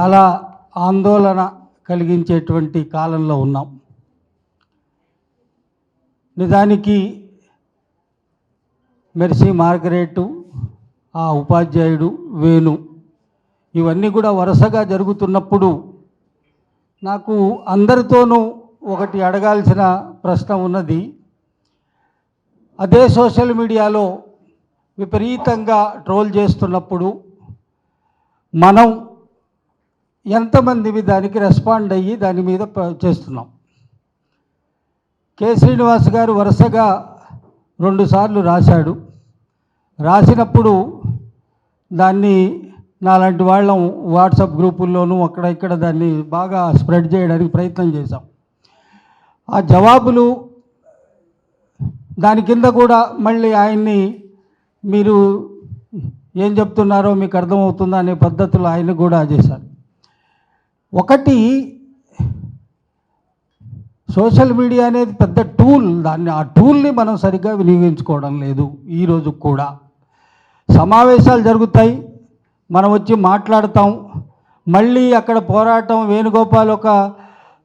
చాలా ఆందోళన కలిగించేటువంటి కాలంలో ఉన్నాం. నిజానికి మెర్సీ మార్గరెట్, ఆ ఉపాధ్యాయుడు వేణు, ఇవన్నీ కూడా వరుసగా జరుగుతున్నప్పుడు నాకు అందరితోనూ ఒకటి అడగాల్సిన ప్రశ్న ఉన్నది. అదే సోషల్ మీడియాలో విపరీతంగా ట్రోల్ చేస్తున్నప్పుడు మనం ఎంతమంది దానికి రెస్పాండ్ అయ్యి దాని మీద చేస్తున్నాం? కె శ్రీనివాస్ గారు వరుసగా 2 సార్లు రాశాడు. రాసినప్పుడు దాన్ని నాలాంటి వాళ్ళం వాట్సాప్ గ్రూపుల్లోనూ అక్కడ ఇక్కడ దాన్ని బాగా స్ప్రెడ్ చేయడానికి ప్రయత్నం చేశాం. ఆ జవాబులు దాని కింద కూడా మళ్ళీ ఆయన్ని మీరు ఏం చెప్తున్నారో మీకు అర్థమవుతుందా అనే పద్ధతిలో ఆయన కూడా చేశారు. ఒకటి, సోషల్ మీడియా అనేది పెద్ద టూల్, ఆ టూల్ని మనం సరిగ్గా వినియోగించుకోవడం లేదు. ఈరోజు కూడా సమావేశాలు జరుగుతాయి, మనం వచ్చి మాట్లాడతాం, మళ్ళీ అక్కడ పోరాటం, వేణుగోపాల్ ఒక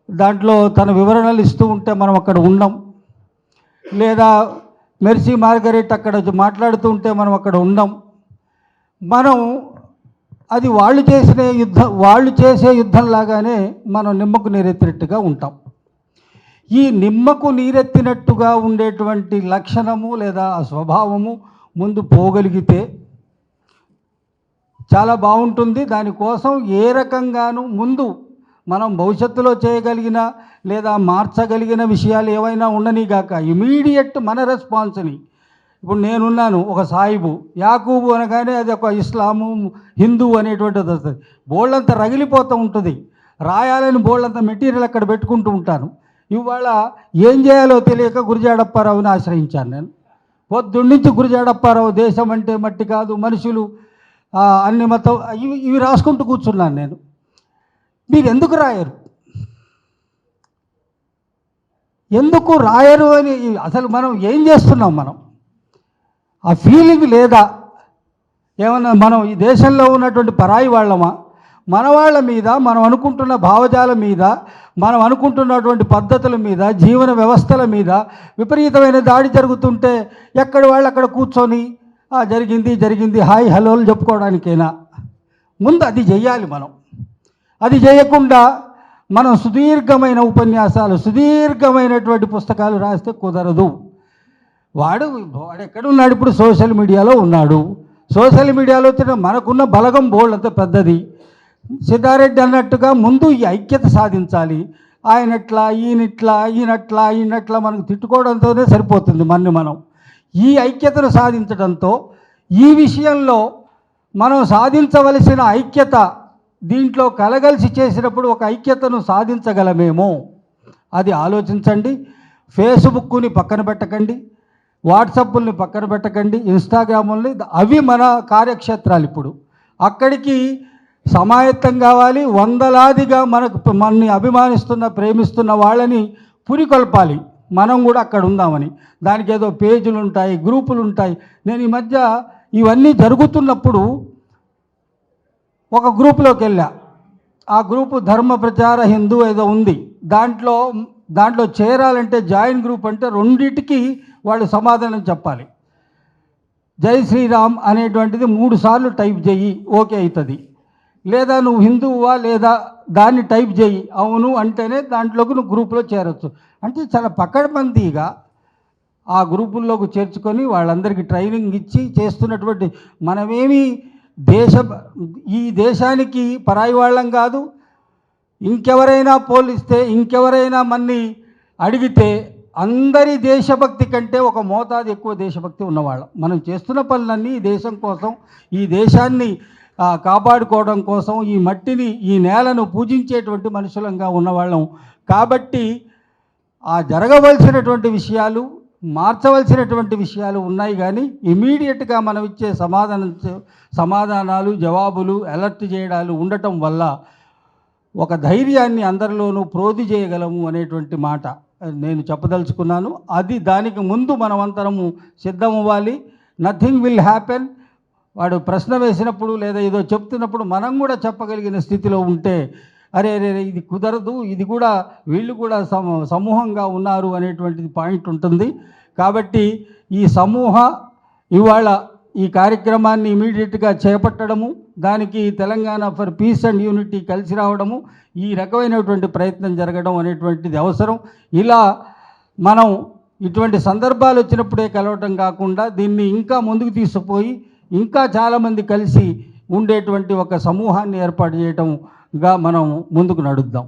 దాంట్లో తన వివరణలు ఇస్తూ ఉంటే మనం అక్కడ ఉండం, లేదా మెర్సీ మార్గరెట్ అక్కడ మాట్లాడుతూ ఉంటే మనం అక్కడ ఉండం. మనం అది వాళ్ళు చేసే యుద్ధంలాగానే మనం నిమ్మకు నీరెత్తినట్టుగా ఉంటాం. ఈ నిమ్మకు నీరెత్తినట్టుగా ఉండేటువంటి లక్షణము లేదా స్వభావము ముందు పోగలిగితే చాలా బాగుంటుంది. దానికోసం ఏ రకంగానూ ముందు మనం భవిష్యత్తులో చేయగలిగిన లేదా మార్చగలిగిన విషయాలు ఏవైనా ఉండనిగాక ఇమీడియట్ మన రెస్పాన్స్ని, ఇప్పుడు నేనున్నాను ఒక సాయిబు, యాకూబు అనగానే అది ఒక ఇస్లాము హిందూ అనేటువంటిది వస్తుంది. బోళ్ళంతా రగిలిపోతూ ఉంటుంది, రాయాలని బోళ్ళంతా మెటీరియల్ అక్కడ పెట్టుకుంటూ ఉంటాను. ఇవాళ ఏం చేయాలో తెలియక గురజాడప్పారావుని ఆశ్రయించాను నేను. పొద్దున్నుంచి గురజాడప్పారావు దేశం అంటే మట్టి కాదు, మనుషులు అన్ని మతం ఇవి రాసుకుంటూ కూర్చున్నాను నేను. మీరు ఎందుకు రాయరు? ఎందుకు రాయరు అని అసలు మనం ఏం చేస్తున్నాం? మనం ఆ ఫీలింగ్ లేదా? ఏమన్నా మనం ఈ దేశంలో ఉన్నటువంటి పరాయి వాళ్ళమా? మన వాళ్ళ మీద, మనం అనుకుంటున్న భావజాలం మీద, మనం అనుకుంటున్నటువంటి పద్ధతుల మీద, జీవన వ్యవస్థల మీద విపరీతమైన దాడి జరుగుతుంటే ఎక్కడ వాళ్ళు అక్కడ కూర్చొని జరిగింది హాయ్ హలోలు చెప్పుకోవడానికైనా ముందు అది చెయ్యాలి. మనం అది చేయకుండా మనం సుదీర్ఘమైన ఉపన్యాసాలు, సుదీర్ఘమైనటువంటి పుస్తకాలు రాస్తే కుదరదు. వాడు ఎక్కడున్నాడు? ఇప్పుడు సోషల్ మీడియాలో ఉన్నాడు. సోషల్ మీడియాలో మనకున్న బలగం బోల్డ్ పెద్దది. సిద్ధారెడ్డి అన్నట్టుగా ముందు ఈ ఐక్యత సాధించాలి. ఆయనట్లా ఈయనట్లా మనకు తిట్టుకోవడంతోనే సరిపోతుంది. మనం ఈ ఐక్యతను సాధించడంతో ఈ విషయంలో మనం సాధించవలసిన ఐక్యత దీంట్లో కలగలిసి చేసినప్పుడు ఒక ఐక్యతను సాధించగలమేమో అది ఆలోచించండి. ఫేస్బుక్ని పక్కన పెట్టకండి, వాట్సాప్ని పక్కన పెట్టకండి, ఇన్స్టాగ్రాముల్ని, అవి మన కార్యక్షేత్రాలు. ఇప్పుడు అక్కడికి సమాయత్తం కావాలి. వందలాదిగా మనల్ని అభిమానిస్తున్న, ప్రేమిస్తున్న వాళ్ళని పురికొల్పాలి. మనం కూడా అక్కడ ఉందామని. దానికి ఏదో పేజీలు ఉంటాయి, గ్రూపులు ఉంటాయి. నేను ఈ మధ్య ఇవన్నీ జరుగుతున్నప్పుడు ఒక గ్రూపులోకి వెళ్ళా. ఆ గ్రూపు ధర్మ ప్రచార హిందూ ఏదో ఉంది. దాంట్లో చేరాలంటే జాయిన్ గ్రూప్ అంటే రెండింటికి వాళ్ళు సమాధానం చెప్పాలి. జై శ్రీరామ్ అనేటువంటిది 3 సార్లు టైప్ చేయి, ఓకే అవుతుంది. లేదా నువ్వు హిందువువా లేదా దాన్ని టైప్ చేయి, అవును అంటేనే దాంట్లోకి నువ్వు గ్రూపులో చేరవచ్చు. అంటే చాలా పకడ్బందీగా ఆ గ్రూపుల్లోకి చేర్చుకొని వాళ్ళందరికీ ట్రైనింగ్ ఇచ్చి చేస్తున్నటువంటి మనమేమి ఈ దేశానికి పరాయి వాళ్ళం కాదు. ఇంకెవరైనా పోలిస్తే, ఇంకెవరైనా మన్ని అడిగితే అందరి దేశభక్తి కంటే ఒక మోతాదు ఎక్కువ దేశభక్తి ఉన్నవాళ్ళం. మనం చేస్తున్న పనులన్నీ ఈ దేశం కోసం, ఈ దేశాన్ని కాపాడుకోవడం కోసం, ఈ మట్టిని, ఈ నేలను పూజించేటువంటి మనుషులంగా ఉన్నవాళ్ళం. కాబట్టి ఆ జరగవలసినటువంటి విషయాలు, మార్చవలసినటువంటి విషయాలు ఉన్నాయి. కానీ ఇమీడియట్గా మనం ఇచ్చే సమాధానాలు, జవాబులు, అలర్ట్ చేయడాలు ఉండటం వల్ల ఒక ధైర్యాన్ని అందరిలోనూ ప్రోధి చేయగలము అనేటువంటి మాట నేను చెప్పదలుచుకున్నాను. దానికి ముందు మనమంతరము సిద్ధం అవ్వాలి. నథింగ్ విల్ హ్యాపెన్ వాడు ప్రశ్న వేసినప్పుడు లేదా ఏదో చెప్తున్నప్పుడు మనం కూడా చెప్పగలిగిన స్థితిలో ఉంటే అరే అరే ఇది కుదరదు, ఇది కూడా వీళ్ళు కూడా సమూహంగా ఉన్నారు అనేటువంటిది పాయింట్ ఉంటుంది. కాబట్టి ఈ ఇవాళ ఈ కార్యక్రమాన్ని ఇమీడియట్గా చేపట్టడము, దానికి Telangana for piece and unity కలిసి రావడము, ఈ రకమైనటువంటి ప్రయత్నం జరగడం అనేటువంటిది అవసరం. ఇలా మనం ఇటువంటి సందర్భాలు వచ్చినప్పుడే కలవటం కాకుండా దీన్ని ఇంకా ముందుకు తీసుకుపోయి ఇంకా చాలామంది కలిసి ఉండేటువంటి ఒక సమూహాన్ని ఏర్పాటు చేయటంగా మనం ముందుకు నడుద్దాం.